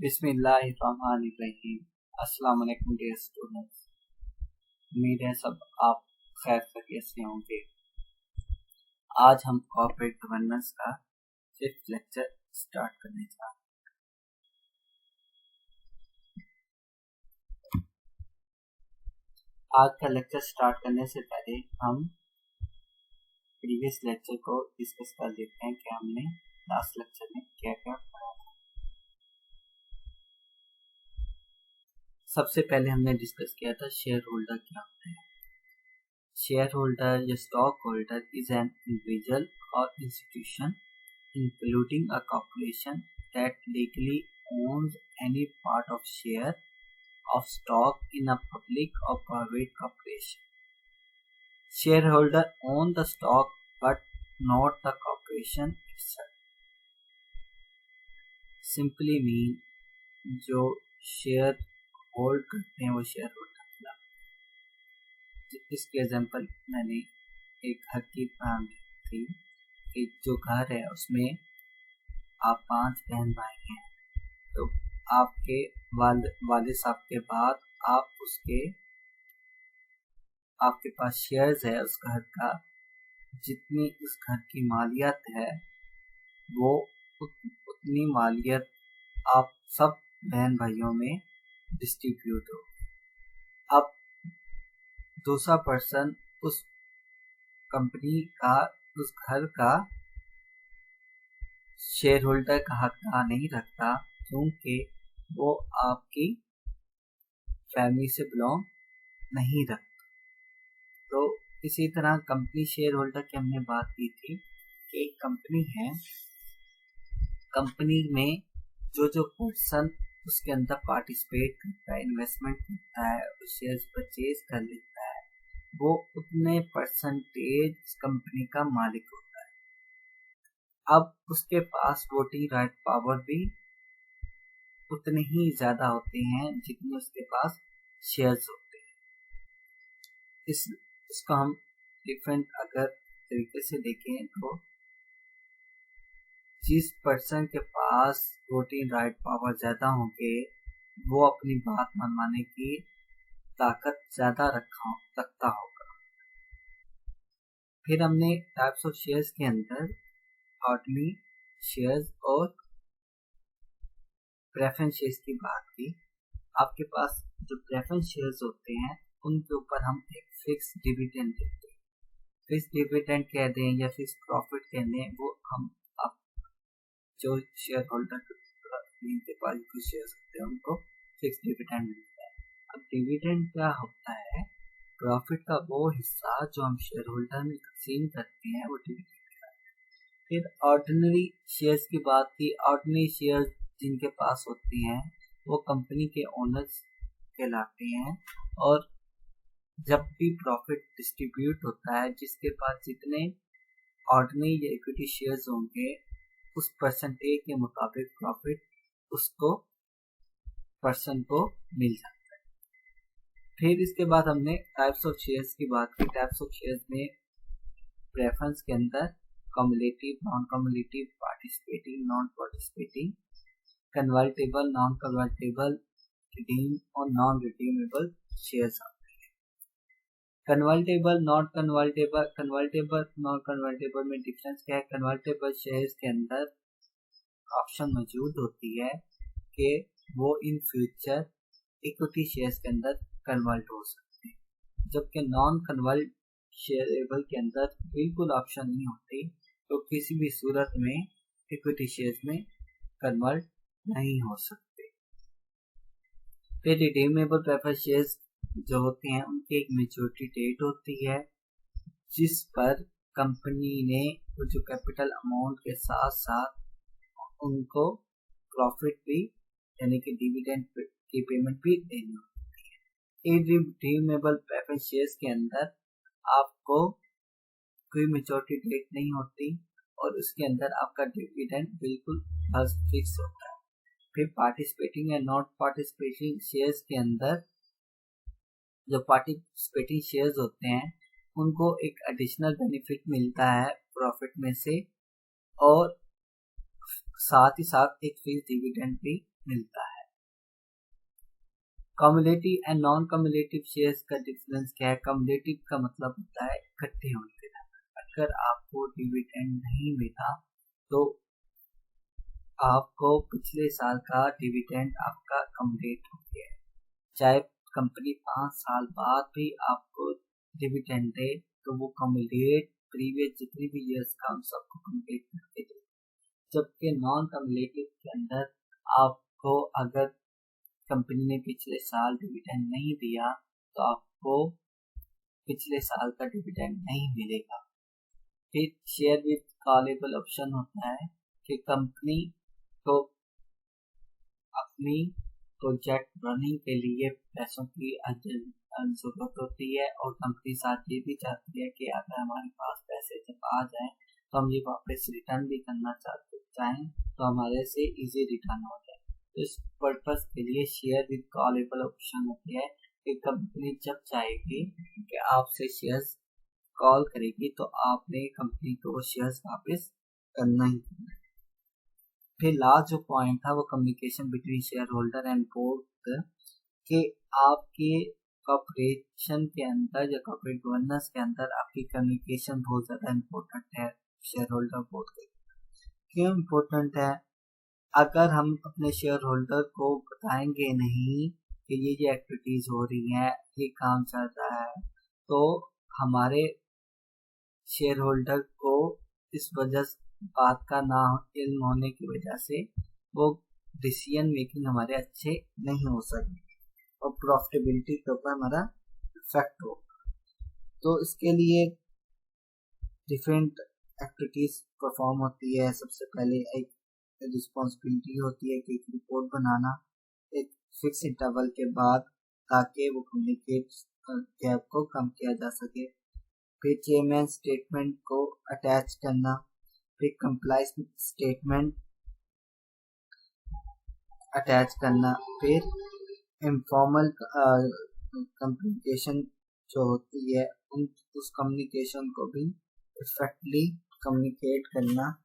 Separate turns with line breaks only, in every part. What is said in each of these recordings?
बिस्मिल्लाहिर्रहमानिर्रहीम। अस्सलाम वालेकुम डियर स्टूडेंट्स। उम्मीद है सब आप खैर खैरियत से होंगे। आज हम कॉर्पोरेट गवर्नेंस का 5th लेक्चर स्टार्ट करने जा रहे हैं। आज का लेक्चर स्टार्ट करने से पहले हम प्रीवियस लेक्चर को डिस्कस कर लेते हैं कि हमने लास्ट लेक्चर में क्या क्या पढ़ा था। सबसे पहले हमने डिस्कस किया था शेयर होल्डर क्या होता है। शेयर होल्डर या stock holder is an individual और institution including a corporation that legally owns any part of share of stock in a public or private corporation. Shareholder own the stock but not the corporation itself. Simply mean जो share hold करते हैं वो share holder कहलाते हैं। इसके example मैंने एक घर की थी कि जो घर है उसमें आप 5 बहन भाई हैं, तो आपके वालिद साहब के बाद आपके पास शेयर्स है उस घर का। जितनी उस घर की मालियत है वो उतनी मालियत आप सब बहन भाइयों में डिस्ट्रीब्यूट हो। अब दूसरा पर्सन उस कंपनी का उस घर का शेयर होल्डर का हक नहीं रखता क्योंकि वो आपकी फैमिली से बिलोंग नहीं रखता। तो इसी तरह कंपनी शेयर होल्डर की हमने बात की थी कि एक कंपनी है, कंपनी में जो पर्सन उसके अंदर पार्टिसिपेट करता है, इन्वेस्टमेंट करता है, शेयर्स परचेज कर लेता है, वो उतने परसेंटेज कंपनी का मालिक होता है। अब उसके पास वोटिंग राइट पावर भी उतने ही ज्यादा होते हैं जितने उसके पास शेयर्स होते हैं। इसको हम डिफरेंट अगर तरीके से देखें तो जिस पर्सन के पास वोटिंग राइट पावर ज्यादा होंगे वो अपनी बात मनवाने की ताकत ज्यादा रखता होगा। फिर हमने टाइप्स ऑफ शेयर्स के अंदर ऑर्डिनरी शेयर्स और प्रेफरेंस शेयर्स की बात की। आपके पास जो प्रेफरेंस शेयर्स होते हैं उनके ऊपर हम एक फिक्स डिविडेंड देते हैं। फिक्स डिविडेंड कह दें या फिक्स प्रॉफिट कह दें, वो हम अब जो शेयर होल्डर के पास जो शेयर्स होते हैं उनको फिक्स डिविडेंड मिलता है। अब डिविडेंड क्या होता है? प्रॉफिट का वो हिस्सा जो हम शेयर होल्डर में तकसीम करते हैं वो डिविडेंड। फिर ऑर्डिनरी शेयर्स की बात की। ऑर्डिनरी शेयर्स जिनके पास होते हैं वो कंपनी के ओनर्स कहलाते हैं, और जब भी प्रॉफिट डिस्ट्रीब्यूट होता है जिसके पास जितने ऑर्डिनरी या इक्विटी शेयर्स होंगे उस परसेंटेज के मुताबिक प्रॉफिट उसको पर्सन को मिल जाता है। फिर इसके बाद हमने टाइप्स ऑफ शेयर्स की बात की। टाइप्स ऑफ शेयर्स में प्रेफरेंस के अंदर cumulative, non cumulative, participating, non participating, convertible, non convertible, redeem और नॉन रिडीमेबल शेयर्स आते हैं। Convertible, non convertible, convertible non convertible में डिफरेंस क्या है? कन्वर्टेबल शेयर्स के अंदर ऑप्शन मौजूद होती है कि वो इन फ्यूचर इक्विटी शेयर्स के अंदर कन्वर्ट हो सकते हैं, जबकि नॉन कन्वर्ट शेयरेबल के अंदर बिल्कुल ऑप्शन नहीं होती, तो किसी भी सूरत में इक्विटी शेयर्स में कन्वर्ट नहीं हो सकते। फिर रिडीमेबल प्रेफरेंस शेयर्स जो होते हैं उनकी एक मैच्योरिटी डेट होती है जिस पर कंपनी ने जो कैपिटल अमाउंट के साथ साथ उनको प्रॉफिट भी यानी कि डिविडेंड की पेमेंट भी देनी होती है। इररिडीमेबल प्रेफरेंस शेयर्स के अंदर आपको कोई मैच्योरिटी डेट नहीं होती और उसके अंदर आपका डिविडेंड बिल्कुल फिक्स होता है। फिर पार्टिसिपेटिंग या नॉट पार्टिसिपेटिंग शेयर्स के अंदर जो पार्टिसिपेटिंग शेयर्स होते हैं उनको एक एडिशनल बेनिफिट मिलता है प्रॉफिट में से, और साथ ही साथ एक फिक्स डिविडेंड भी मिलता है। Cumulative and non cumulative shares का डिफरेंस क्या है? कम्युलेटिव का मतलब होता है इकट्ठे होने का। अगर आपको डिविडेंड नहीं मिला तो आपको पिछले साल का डिविडेंड आपका कम्युलेट हो गया है। चाहे कंपनी 5 साल बाद भी आपको डिविडेंड दे तो वो कम्युलेट प्रीवियस जितनी भी ईयर्स का उन सबको कम्युलेट करके दे। जबकि नॉन कम्युलेटिव के अंदर आपको अगर कंपनी ने पिछले साल डिविडेंड नहीं दिया तो आपको पिछले साल का डिविडेंड नहीं मिलेगा। फिर शेयर विद कॉलेबल ऑप्शन होता है कि कंपनी को अपनी प्रोजेक्ट रनिंग के लिए पैसों की जरूरत होती है और कंपनी साथ ये भी चाहती है कि अगर हमारे पास पैसे जब आ जाए तो हम ये वापस रिटर्न भी करना चाहें तो हमारे से इजी रिटर्न हो जाए। तो इस पर्पस के लिए शेयर विद कॉलेबल ऑप्शन होती है कि कंपनी जब चाहेगी कि आपसे शेयर्स कॉल करेगी तो आपने कंपनी को वो शेयर्स वापस करना ही करना है। फिर लास्ट जो पॉइंट था वो communication between share holder and board कि आपके कॉर्पोरेशन के अंदर या कॉर्पोरेट गवर्नेंस के अंदर आपकी कम्युनिकेशन बहुत ज़्यादा इम्पोर्टेंट है। शेयर होल्डर बोर्ड के क्यों इम्पोर्टेंट है? अगर हम अपने शेयर होल्डर को बताएंगे नहीं कि ये एक्टिविटीज हो रही हैं, ये काम चल रहा है, तो हमारे शेयर होल्डर को इस वजह बात का ना इल्म होने की वजह से वो डिसीजन मेकिंग हमारे अच्छे नहीं हो सके और प्रॉफिटेबिलिटी के ऊपर हमारा इफेक्ट हो। तो इसके लिए डिफरेंट एक्टिविटीज परफॉर्म होती है। सबसे पहले एक रिस्पॉन्सिबिलिटी होती है कि एक रिपोर्ट बनाना एक फिक्स इंटरवल के बाद ताकि वो कम्युनिकेट गैप को कम किया जा सके। फिर चेयरमैन स्टेटमेंट को अटैच करना, फिर कंप्लाइंस स्टेटमेंट अटैच करना, फिर इनफॉर्मल कम्युनिकेशन जो होती है उस कम्युनिकेशन को भी इफेक्टिवली कम्युनिकेट करना।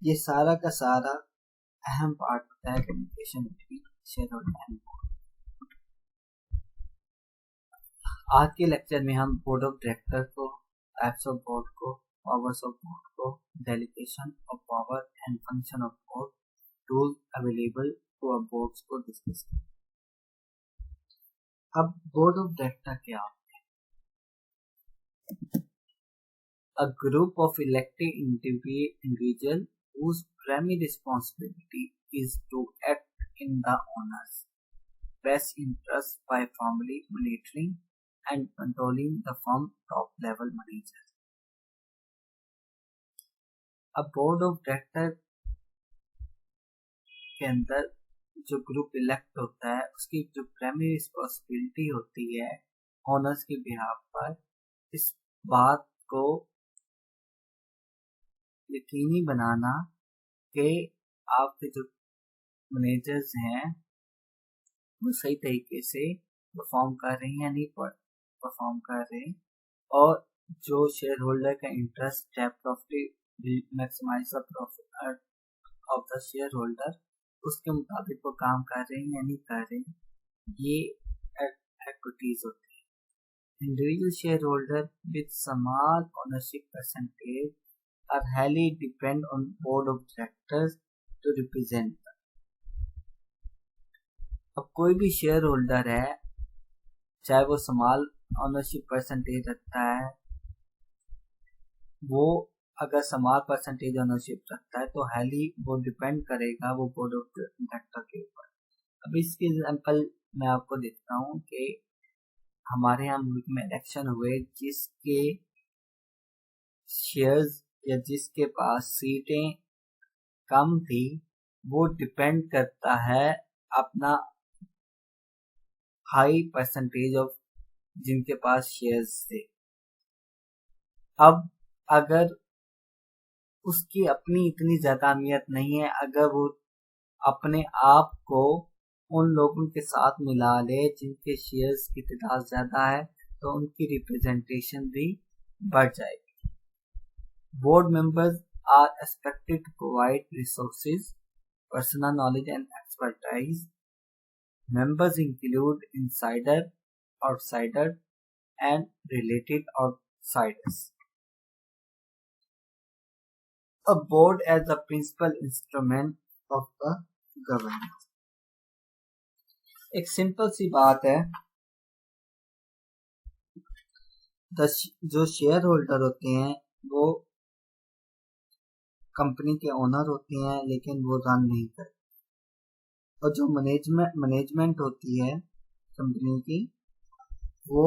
ये सारा का सारा अहम पार्ट होता है communication between share holder and board. आज के लेक्चर में हम बोर्ड ऑफ डायरेक्टर को, टाइप्स ऑफ बोर्ड को, पावर्स ऑफ बोर्ड को, delegation of power and function of board, tool available to boards को डिस्कस करें। अब बोर्ड ऑफ डायरेक्टर क्या होता है? A group of elected individual whose primary responsibility is to act in the owner's best interest by formally monitoring and controlling the firm top level managers. अब board of director के अंदर जो group elect होता है उसकी जो primary responsibility होती है ओनर्स के बिहाफ पर इस बात को यकीनी बनाना कि आपके जो मैनेजर्स हैं वो सही तरीके से परफॉर्म कर रहे हैं या नहीं परफॉर्म कर रहे हैं और जो शेयर होल्डर का इंटरेस्ट है profit maximize the profit of the share holder उसके मुताबिक वो काम कर रहे हैं या नहीं कर रहे हैं, ये एक्टिविटीज होती है। Individual share holder with small ownership percentage are highly depend on board of directors to represent them. अब कोई भी शेयर होल्डर है चाहे वो स्मॉल ओनरशिप परसेंटेज रखता है, वो अगर स्मॉल परसेंटेज ओनरशिप रखता है तो हाईली वो डिपेंड करेगा वो बोर्ड ऑफ डायरेक्टर के ऊपर। अब इसकी एग्जांपल मैं आपको देता हूँ कि हमारे यहाँ मुल्क में इलेक्शन हुए जिसके शेयर्स या जिसके पास सीटें कम थी वो डिपेंड करता है अपना हाई परसेंटेज ऑफ जिनके पास शेयर्स थे। अब अगर उसकी अपनी इतनी ज्यादा अहमियत नहीं है, अगर वो अपने आप को उन लोगों के साथ मिला ले जिनके शेयर्स की तादाद ज्यादा है तो उनकी रिप्रेजेंटेशन भी बढ़ जाएगी। Board members are expected to provide resources, personal knowledge and expertise Members include insider, outsider, and related outsiders. A board as the principal instrument of the governance. एक सिंपल सी बात है, जो शेयर होल्डर होते हैं वो कंपनी के owner होते हैं, लेकिन वो रन नहीं करते। और जो मैनेजमेंट होती है कंपनी की, वो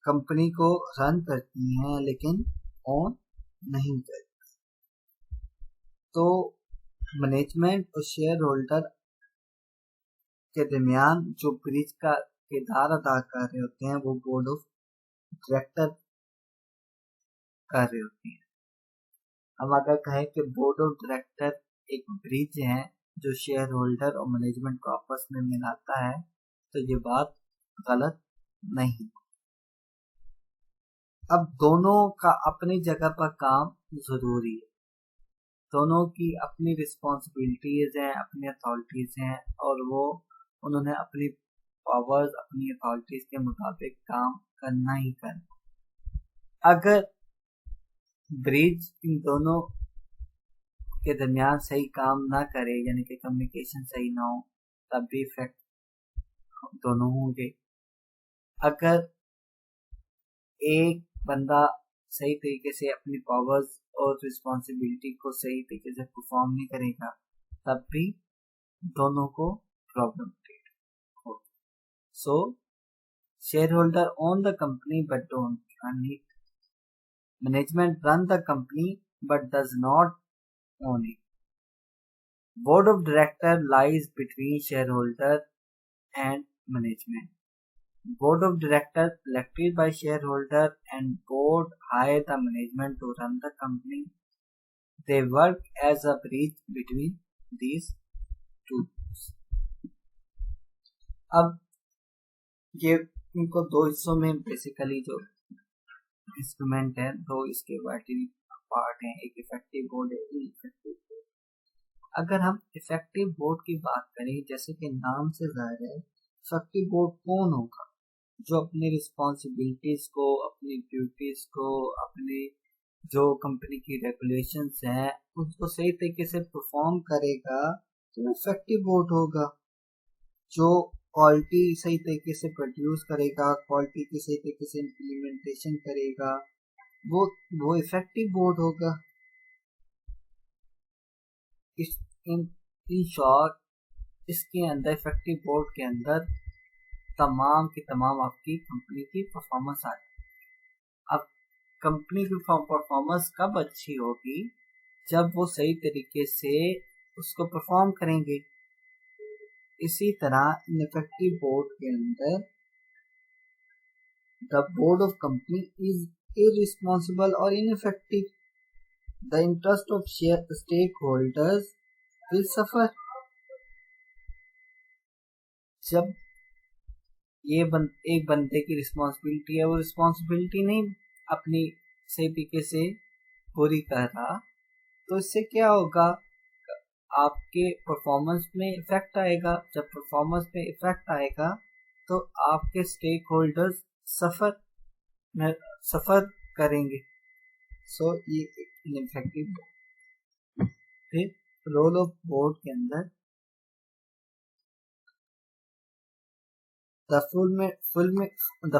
कंपनी को रन करती हैं लेकिन ओन नहीं करती। तो मैनेजमेंट और शेयर होल्डर के दरमियान जो ब्रिज का किरदार अदा कर रहे होते हैं वो बोर्ड ऑफ डायरेक्टर कर रहे होते हैं। हम अगर कहें कि बोर्ड ऑफ डायरेक्टर एक ब्रिज है जो शेयर होल्डर और मैनेजमेंट को आपस में मिलाता है, तो ये बात गलत नहीं। अब दोनों का अपनी जगह पर काम जरूरी है, दोनों की अपनी रिस्पॉन्सिबिलिटीज हैं, अपनी अथॉरिटीज हैं, और वो उन्होंने अपनी पावर्स, अपनी अथॉरिटीज के मुताबिक काम करना ही करना। अगर ब्रिज इन दोनों के दरमियान सही काम ना करे, यानी कि कम्युनिकेशन सही ना हो, तब भी इफेक्ट दोनों होंगे। अगर एक बंदा सही तरीके से अपनी पावर्स और रिस्पॉन्सिबिलिटी को सही तरीके से परफॉर्म नहीं करेगा, तब भी दोनों को प्रॉब्लम क्रिएट होगी। सो share holder own the company but don't run it. Management run the company but does not own it. Board of director lies between shareholder and management. Board of director elected by shareholder and board hire the management to run the company. They work as a bridge between these two. अब ये इनको दो हिस्सों में basically जो instrument है, दो इसके वाइटली पार्ट हैं, एक इफेक्टिव बोर्ड है, इनइफेक्टिव बोर्ड। अगर हम इफेक्टिव बोर्ड की बात करें, जैसे कि नाम से जाहिर है, इफेक्टिव बोर्ड कौन होगा? जो अपनी रिस्पॉन्सिबिलिटीज को, अपनी ड्यूटीज को, अपने जो कंपनी की रेगुलेशंस हैं उसको सही तरीके से परफॉर्म करेगा, तो इफेक्टिव बोर्ड होगा। जो क्वालिटी सही तरीके से प्रोड्यूस करेगा, क्वालिटी की सही तरीके से इम्प्लीमेंटेशन करेगा, वो इफेक्टिव बोर्ड होगा। इन शॉर्ट, इसके अंदर इफेक्टिव बोर्ड के अंदर तमाम की तमाम आपकी कंपनी की परफॉर्मेंस आ जाए। अब कंपनी की परफॉर्मेंस कब अच्छी होगी? जब वो सही तरीके से उसको परफॉर्म करेंगे। इसी तरह इनइफेक्टिव बोर्ड के अंदर the board of company is irresponsible or ineffective, the interest of stakeholders will suffer. जब एक बंदे की रिस्पॉन्सिबिलिटी है, वो रिस्पॉन्सिबिलिटी नहीं अपनी सही तरीके से पूरी कर रहा, तो इससे क्या होगा? आपके परफॉर्मेंस में इफेक्ट आएगा। जब परफॉर्मेंस में इफेक्ट आएगा तो आपके स्टेक होल्डर्स सफर करेंगे। सो ये इनइफेक्टिव। फिर रोल ऑफ बोर्ड के अंदर the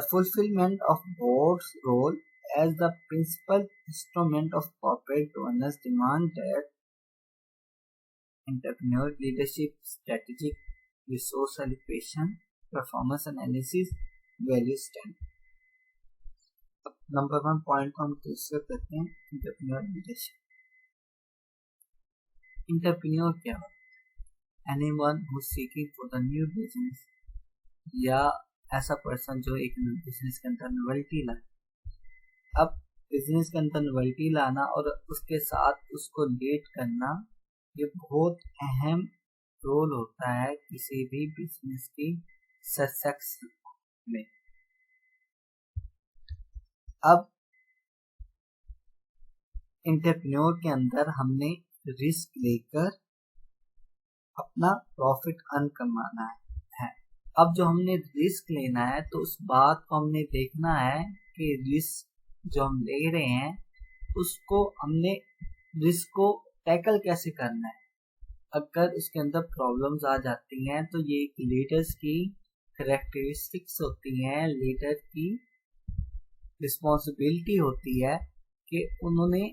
fulfillment of board's role as the principal instrument of corporate governance demand that entrepreneur leadership, strategic resource allocation, performance analysis, value stand। Number 1 point को हम discuss करते हैं, entrepreneur leadership. Entrepreneur क्या होता है? Anyone who seeking for the new business, या ऐसा person जो एक बिजनेस के अंदर नोवेल्टी लाए। अब बिजनेस के अंदर नोवेल्टी लाना और उसके साथ उसको लीड करना, ये बहुत अहम रोल होता है किसी भी बिजनेस की सक्सेस में। अब एंटरप्रेन्योर के अंदर हमने रिस्क लेकर अपना प्रॉफिट अर्न करवाना है। अब जो हमने रिस्क लेना है तो उस बात को हमने देखना है कि रिस्क जो हम ले रहे हैं उसको हमने रिस्क को टैकल कैसे करना है। अगर उसके अंदर प्रॉब्लम्स आ जाती हैं तो ये लीडर्स की करेक्टरिस्टिक्स होती हैं, लीडर की रिस्पॉन्सिबिलिटी होती है कि उन्होंने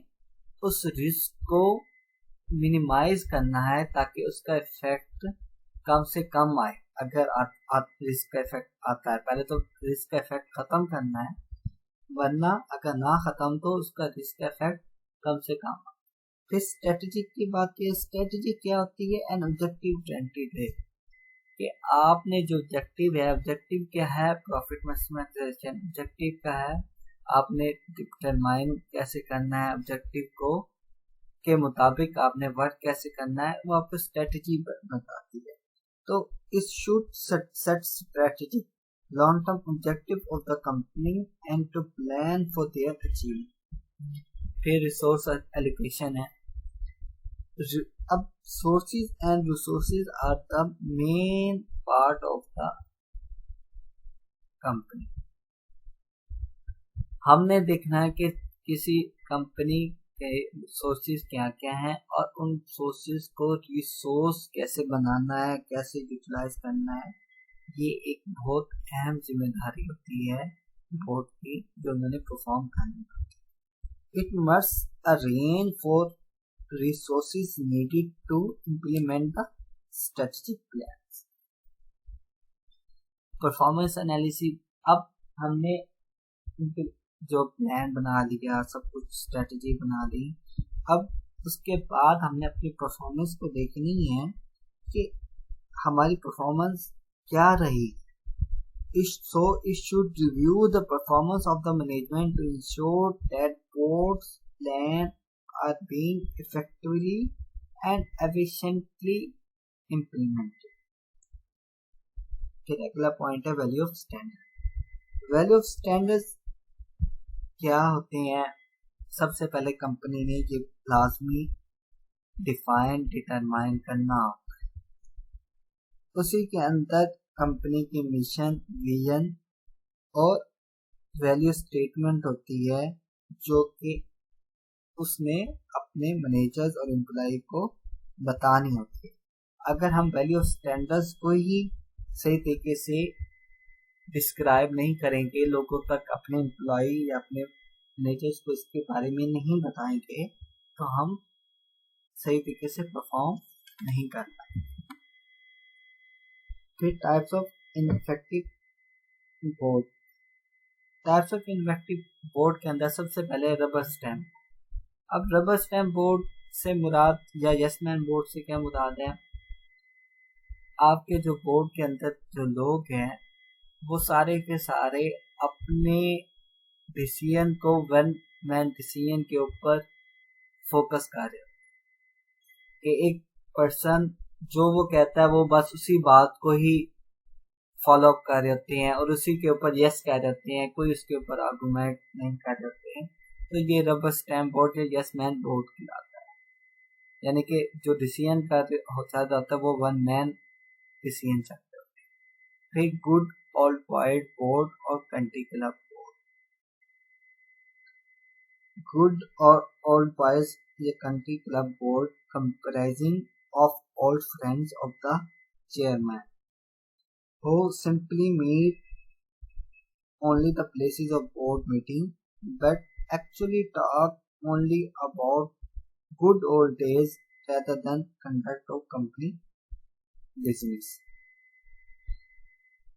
उस रिस्क को मिनिमाइज करना है ताकि उसका इफेक्ट कम से कम आए। अगर रिस्क का इफेक्ट आता है पहले तो रिस्क का इफेक्ट खत्म करना है, वरना अगर ना खत्म तो उसका रिस्क का इफेक्ट कम से कम। फिर स्ट्रेटेजी की बात की, स्ट्रेटेजी क्या होती है? एन ऑब्जेक्टिव स्ट्रेटेजी कि आपने जो ऑब्जेक्टिव है, ऑब्जेक्टिव क्या है? प्रॉफिट मैक्सिमाइजेशन ऑब्जेक्टिव का है। आपने डिटरमाइन कैसे करना है ऑब्जेक्टिव को के मुताबिक आपने वर्क कैसे करना है, वो आपको स्ट्रेटेजी बताती है। तो इस should set strategy long term objective of the company and to plan for their achievement. फिर रिसोर्स एलोकेशन है। अब sources and resources are the main part of the company. हमने देखना है कि किसी कंपनी के सोर्सेज क्या क्या हैं और उन सोर्सेज को रिसोर्स कैसे बनाना है, कैसे यूटिलाइज करना है। ये एक बहुत अहम जिम्मेदारी होती है बोर्ड की जो उन्होंने परफॉर्म करनी होती है। It must arrange for resources needed to implement the strategic plans. Performance analysis, अब हमने जो प्लान बना लिया, सब कुछ स्ट्रेटजी बना ली, अब उसके बाद हमने अपनी परफॉर्मेंस को देखनी है कि हमारी परफॉर्मेंस क्या रही। So it should review the performance of the management to ensure that board's plan are being effectively and efficiently implemented. फिर अगला पॉइंट है value of standard. Value of standards क्या होते हैं? सबसे पहले कंपनी ने ये लाजमी डिफाइन डिटरमाइन करना होता है। उसी के अंदर कंपनी की मिशन, विजन और वैल्यू स्टेटमेंट होती है जो कि उसने अपने मैनेजर्स और एम्प्लॉय को बतानी होती है। अगर हम वैल्यू ऑफ स्टैंडर्ड्स को ही सही तरीके से डिस्क्राइब नहीं करेंगे लोगों तक, अपने एम्प्लॉय या अपने मैनेजर्स को इसके बारे में नहीं बताएंगे तो हम सही तरीके से परफॉर्म नहीं कर पाएंगे। फिर types of ineffective board. Types of ineffective board के अंदर सबसे पहले रबर स्टैम्प। अब रबर स्टैम्प बोर्ड से मुराद या यस-मैन बोर्ड से क्या मुराद है? आपके जो बोर्ड के अंदर जो लोग हैं वो सारे के सारे अपने डिसीजन को वन मैन डिसीजन के ऊपर फोकस कर रहे हो कि एक पर्सन जो वो कहता है वो बस उसी बात को ही फॉलो अप कर रहे होते हैं और उसी के ऊपर यस कह देते हैं, कोई उसके ऊपर आर्गुमेंट नहीं कर देते हैं। तो ये रबर स्टैम्प बोर्ड या यस मैन बोर्ड कहलाता है। यानी कि जो डिसीजन कर होता है वो वन मैन डिसीजन चाहते होते हैं। फिर गुड ओल्ड बॉयज बोर्ड और कंट्री क्लब बोर्ड। गुड और ओल्ड बॉयज या country club board comprising of old friends of the chairman who simply meet only the places of board meeting but actually talk only about good old days rather than conduct of company business.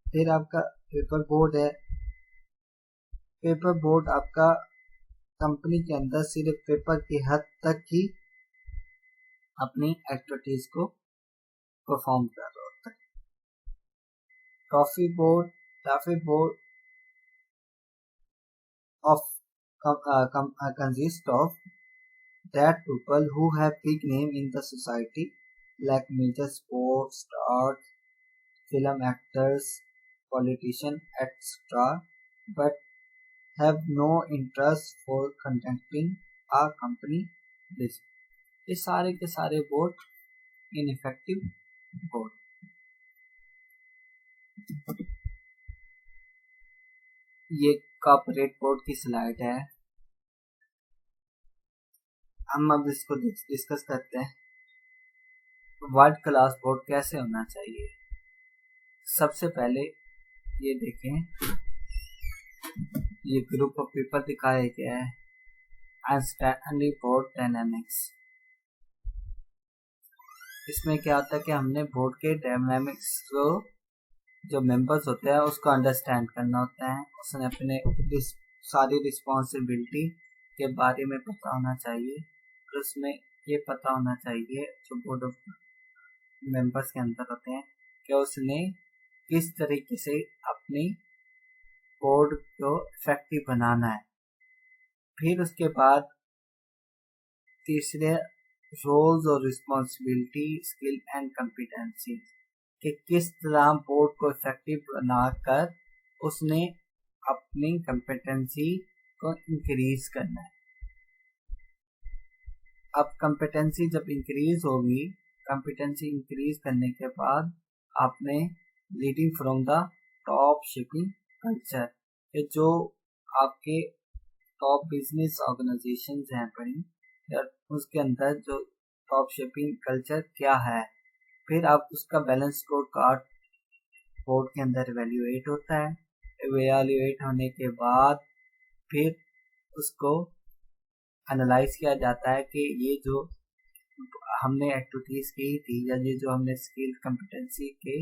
फिर आपका paper board है। Paper board आपका company के अंदर सिर्फ paper की हद तक ही अपनी एक्टिविटीज को परफॉर्म कर रहा होता है। Trophy board of consist of that people who have big name in the society like major sports stars, film actors, politicians, etc. but have no interest for conducting a company business. ये सारे के सारे board ineffective board. ये corporate board की slide है। हम अब इसको डिस्कस करते हैं वर्ल्ड क्लास बोर्ड कैसे होना चाहिए। सबसे पहले ये देखें, ये ग्रुप ऑफ पीपल दिखाया गया है, अंडरस्टैंडिंग बोर्ड डायनामिक्स। इसमें क्या होता है कि हमने बोर्ड के डायनामिक्स को, जो मेंबर्स होते हैं उसको अंडरस्टैंड करना होता है। उसने अपने सारी रिस्पॉन्सिबिलिटी के बारे में पता होना चाहिए, और उसमें ये पता होना चाहिए जो बोर्ड ऑफ मेंबर्स के अंदर होते हैं कि उसने किस तरीके से अपनी बोर्ड को इफेक्टिव बनाना है। फिर उसके बाद तीसरे रोल्स और रिस्पॉन्सिबिलिटी, स्किल एंड कॉम्पिटेंसी, कि किस तरह बोर्ड को इफेक्टिव बनाकर उसने अपनी कॉम्पिटेंसी को इंक्रीज करना है। अब कॉम्पिटेंसी जब इंक्रीज होगी, कॉम्पिटेंसी इंक्रीज करने के बाद आपने leading from the top shipping culture, जो आपके टॉप बिजनेस ऑर्गेनाइजेशंस हैं बड़ी, उसके अंदर जो टॉप शिपिंग कल्चर क्या है। फिर आप उसका बैलेंस स्कोर कार्ड बोर्ड के अंदर इवेल्युएट होता है। इवेल्युएट होने के बाद फिर उसको एनालाइज किया जाता है कि ये जो हमने एक्टिविटीज की थी, या ये जो हमने स्किल कॉम्पिटेंसी के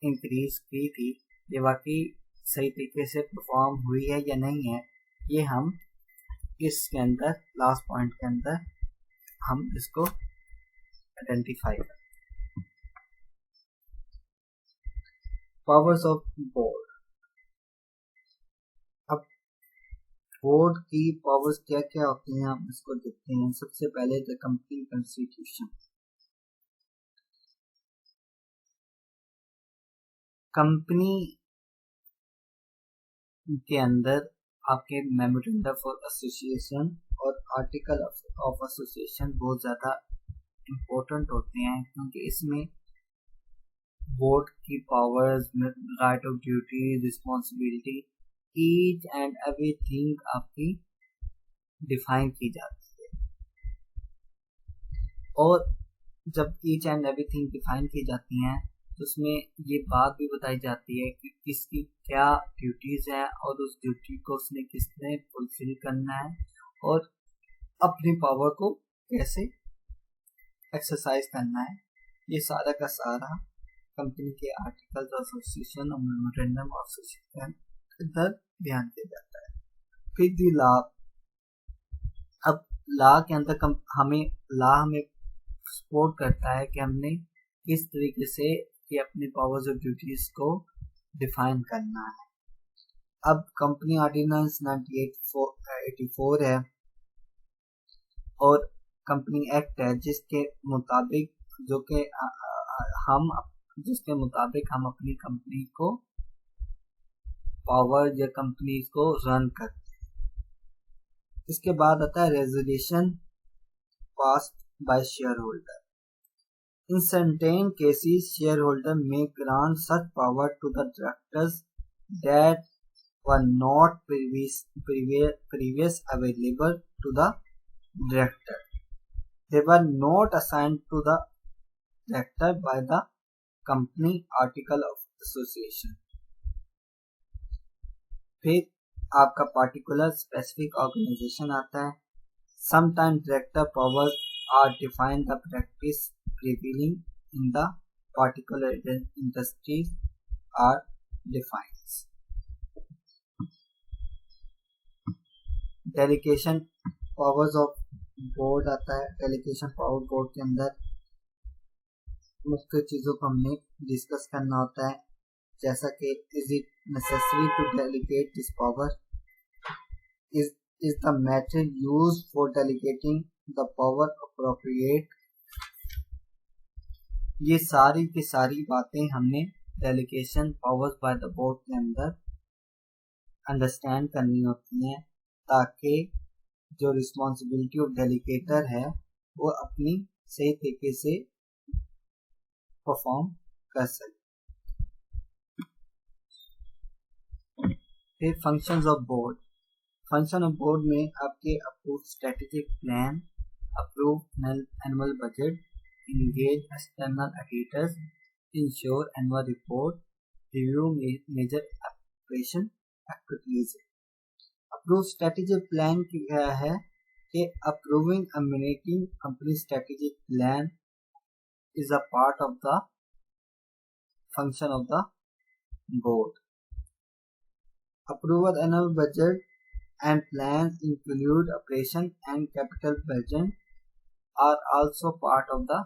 इंक्रीज की थी, ये वाकई सही तरीके से परफॉर्म हुई है या नहीं है। ये हम इसके अंदर लास्ट पॉइंट के अंदर हम इसको आइडेंटिफाई करें। Powers of board. अब बोर्ड की पावर्स क्या क्या होती हैं हम इसको देखते हैं। सबसे पहले द कंपनी कॉन्स्टिट्यूशन। कंपनी के अंदर आपके मेमोरेंडम ऑफ एसोसिएशन और आर्टिकल ऑफ एसोसिएशन बहुत ज़्यादा इम्पोर्टेंट होते हैं, क्योंकि इसमें बोर्ड की powers, right of duty, responsibility, each and everything आपकी डिफाइन की जाती है। और जब ईच एंड एवरीथिंग डिफाइन की जाती हैं तो उसमें ये बात भी बताई जाती है कि किसकी क्या ड्यूटीज हैं और उस ड्यूटी को उसने किसने फुलफिल करना है और अपनी पावर को कैसे एक्सरसाइज करना है। ये सारा का सारा कंपनी के आर्टिकल एसोसिएशन और मेमोरेंडम ऑफ एसोसिएशन के अंदर ध्यान दिया जाता है। फिर दी लॉ। अब लॉ के अंदर हमें सपोर्ट करता है कि हमने किस तरीके से कि अपनी पावर्स और ड्यूटीज को डिफाइन करना है। अब कंपनी ऑर्डिनेंस 1984 है और कंपनी एक्ट है जिसके मुताबिक हम अपनी कंपनी को पावर या कंपनी को रन करते हैं। इसके बाद आता है resolution passed by share holder. In certain cases, shareholder may grant such power to the directors that were not previous available to the director. They were not assigned to the director by the company article of association. फिर आपका particular specific organization आता है. Sometimes director powers are defined the practice prevailing in the particular industries are defined. Delegation powers of board आता है. Delegation power board के अंदर मुख्य चीजों को हमने डिस्कस करना होता है, जैसा कि is it necessary to delegate this power, is the method used for delegating the power appropriate. ये सारी की सारी बातें हमने delegation powers by the board के अंदर अंडरस्टैंड करनी होती हैं, ताकि जो रिस्पॉन्सिबिलिटी ऑफ डेलीगेटर है वो अपनी सही तरीके से परफॉर्म कर सके। फिर functions of board. Function of board में आपके approve strategic plan, approve annual budget, engage external auditors, ensure annual report, review major operation activities। Approve strategic plan क्या है कि approving a managing company strategic plan is a part of the function of the board। Approval annual budget and plans include operation and capital budget are also part of the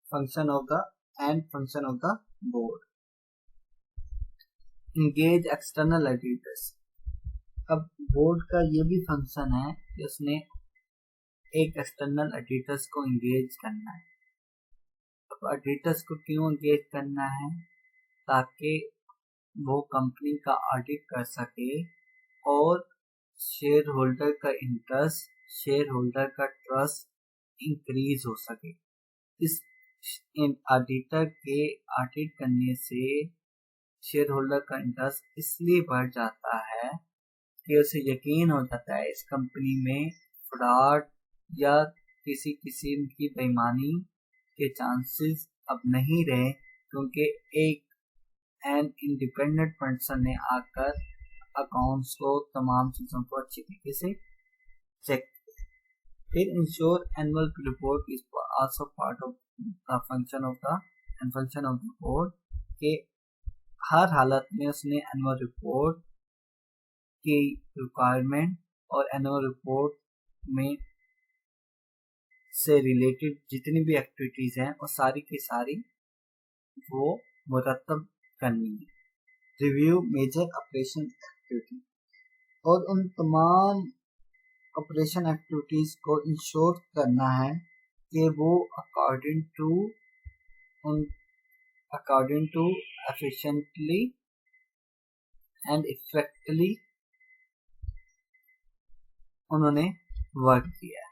function of the board। Engage external auditors। अब board का ये भी function है कि उसने एक external editors को engage करना है। अब एडिटर्स को क्यों इंगेज करना है? ताकि वो कंपनी का ऑडिट कर सके और शेयर होल्डर का इंटरेस्ट, शेयर होल्डर का ट्रस्ट इंक्रीज हो सके। इस ऑडिटर के ऑडिट करने से शेयर होल्डर का इंटरेस्ट इसलिए बढ़ जाता है कि उसे यकीन हो जाता है इस कंपनी में फ्रॉड या किसी किस्म की बेईमानी के चांसेस अब नहीं रहे, क्योंकि एक एन इंडिपेंडेंट पर्सन ने आकर अकाउंट्स को, तमाम चीज़ों को अच्छी तरीके से चेक किया। फिर ensure annual report is also part of the function of the board के हर हालत में उसने एनुअल रिपोर्ट की रिक्वायरमेंट और एनुअल रिपोर्ट में से रिलेटेड जितनी भी एक्टिविटीज हैं वो सारी की सारी वो मुरतब करनी है। रिव्यू मेजर ऑपरेशन एक्टिविटी और उन तमाम ऑपरेशन एक्टिविटीज को इंश्योर करना है कि वो according to efficiently and effectively उन्होंने वर्क किया है।